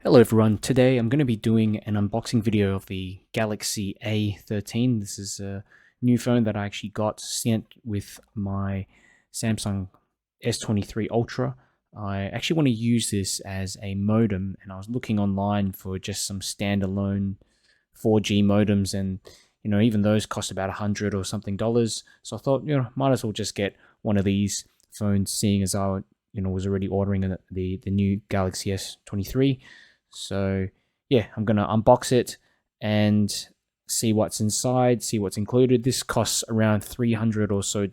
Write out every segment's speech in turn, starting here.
Hello everyone, today I'm going to be doing an unboxing video of the Galaxy A13. This is a new phone that I actually got sent with my Samsung S23 Ultra. I actually want to use this as a modem, and I was looking online for just some standalone 4G modems, and even those cost about $100 or something dollars. So I thought, might as well just get one of these phones, seeing as I was already ordering the new Galaxy S23. So yeah, I'm gonna unbox it and see what's inside, see what's included. This costs around $300 or so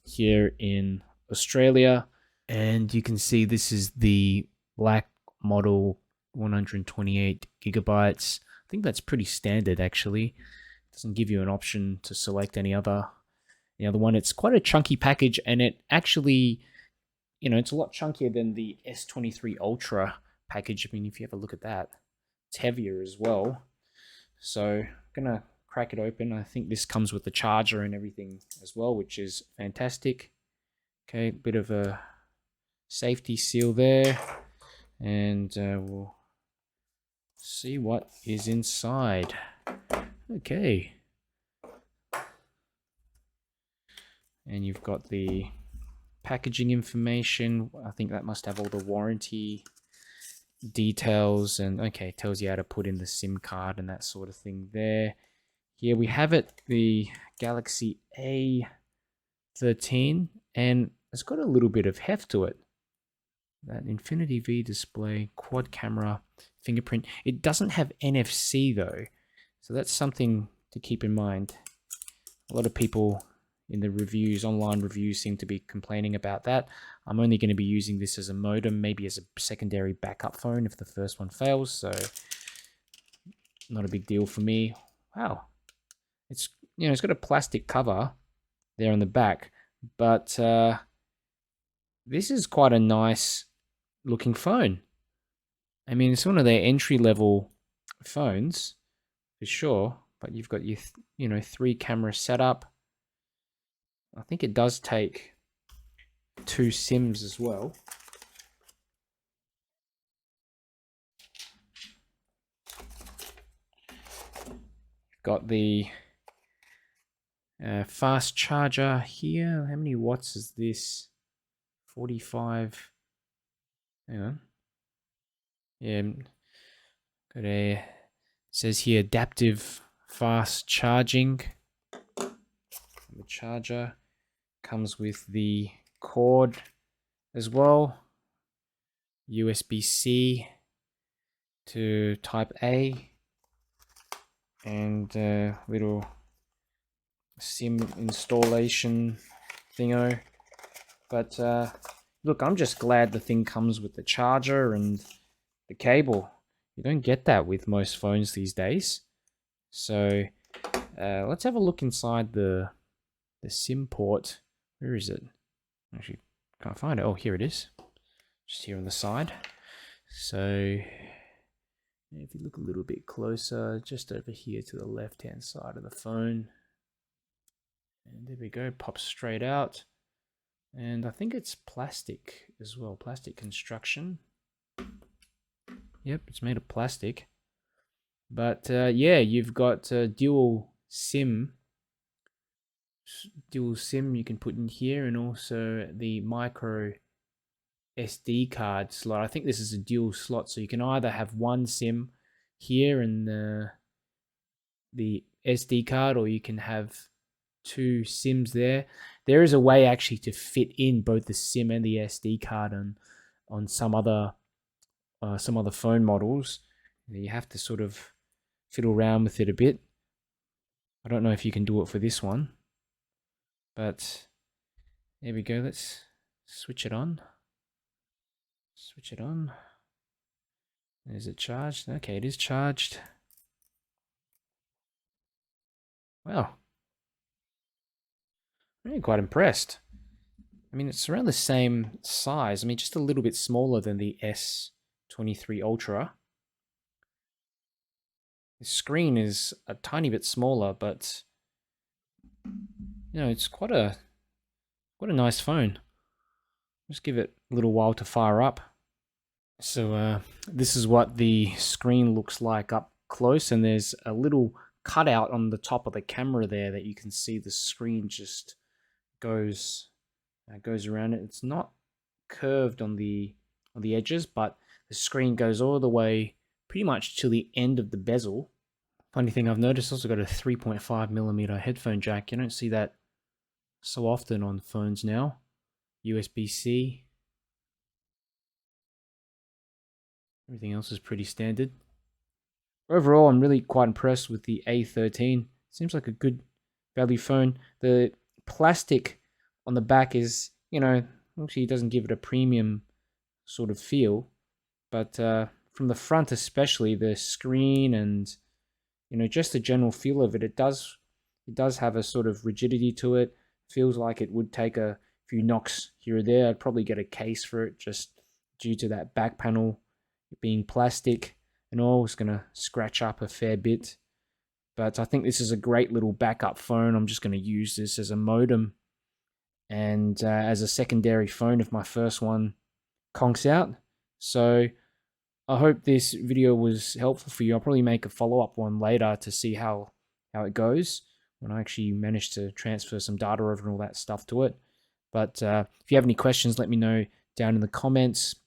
here in Australia, and you can see this is the black model, 128 gigabytes. I think that's pretty standard actually. It doesn't give you an option to select any other one. It's quite a chunky package, and it actually, it's a lot chunkier than the S23 Ultra package. I mean, if you have a look at that, it's heavier as well. So I'm gonna crack it open. I think this comes with the charger and everything as well, which is fantastic. Okay, bit of a safety seal there, and we'll see what is inside. Okay, and you've got the packaging information. I think that must have all the warranty details, and okay, tells you how to put in the SIM card and that sort of thing there. Here we have it, the Galaxy A13, and it's got a little bit of heft to it. That Infinity V display, quad camera, fingerprint. It doesn't have NFC though, so that's something to keep in mind. A lot of people in the reviews, online reviews, seem to be complaining about that. I'm only going to be using this as a modem, maybe as a secondary backup phone if the first one fails, so not a big deal for me. Wow. It's got a plastic cover there on the back, but this is quite a nice looking phone. I mean, it's one of their entry level phones for sure, but you've got your 3 camera setup. I think it does take 2 SIMs as well. Got the fast charger here. How many watts is this? 45. Hang on. Yeah, got a. It says here adaptive fast charging. The charger comes with the cord as well. USB-C to Type A, and a little SIM installation thingo. But look, I'm just glad the thing comes with the charger and the cable. You don't get that with most phones these days. So let's have a look inside the SIM port. Where is it? Actually, can't find it. Oh, here it is. Just here on the side. So if you look a little bit closer, just over here to the left-hand side of the phone. And there we go, pops straight out. And I think it's plastic as well, plastic construction. Yep, it's made of plastic. But yeah, you've got dual SIM you can put in here, and also the micro SD card slot. I think this is a dual slot, so you can either have one SIM here and the SD card, or you can have 2 SIMs there. There is a way actually to fit in both the SIM and the SD card on some other phone models. You have to sort of fiddle around with it a bit. I don't know if you can do it for this one, but there we go. Let's switch it on. Switch it on. Is it charged? Okay, it is charged. Wow. I'm really quite impressed. I mean, it's around the same size. I mean, just a little bit smaller than the S23 Ultra. The screen is a tiny bit smaller, but it's quite a nice phone. Just give it a little while to fire up. So this is what the screen looks like up close, and there's a little cutout on the top of the camera there that you can see the screen just goes goes around it. It's not curved on the edges, but the screen goes all the way pretty much to the end of the bezel. Funny thing I've noticed, also got a 3.5mm headphone jack. You don't see that so often on phones now. USB-C. Everything else is pretty standard. Overall, I'm really quite impressed with the A13. Seems like a good value phone. The plastic on the back is, actually doesn't give it a premium sort of feel, but from the front especially, the screen and just the general feel of it, it does have a sort of rigidity to it. Feels like it would take a few knocks here or there. I'd probably get a case for it just due to that back panel being plastic and all. It's gonna scratch up a fair bit. But I think this is a great little backup phone. I'm just going to use this as a modem and as a secondary phone if my first one conks out. So I hope this video was helpful for you. I'll probably make a follow-up one later to see how it goes when I actually manage to transfer some data over and all that stuff to it. But if you have any questions, let me know down in the comments.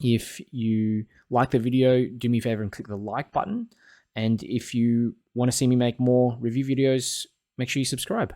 If you like the video, do me a favor and click the like button. And if you want to see me make more review videos, make sure you subscribe.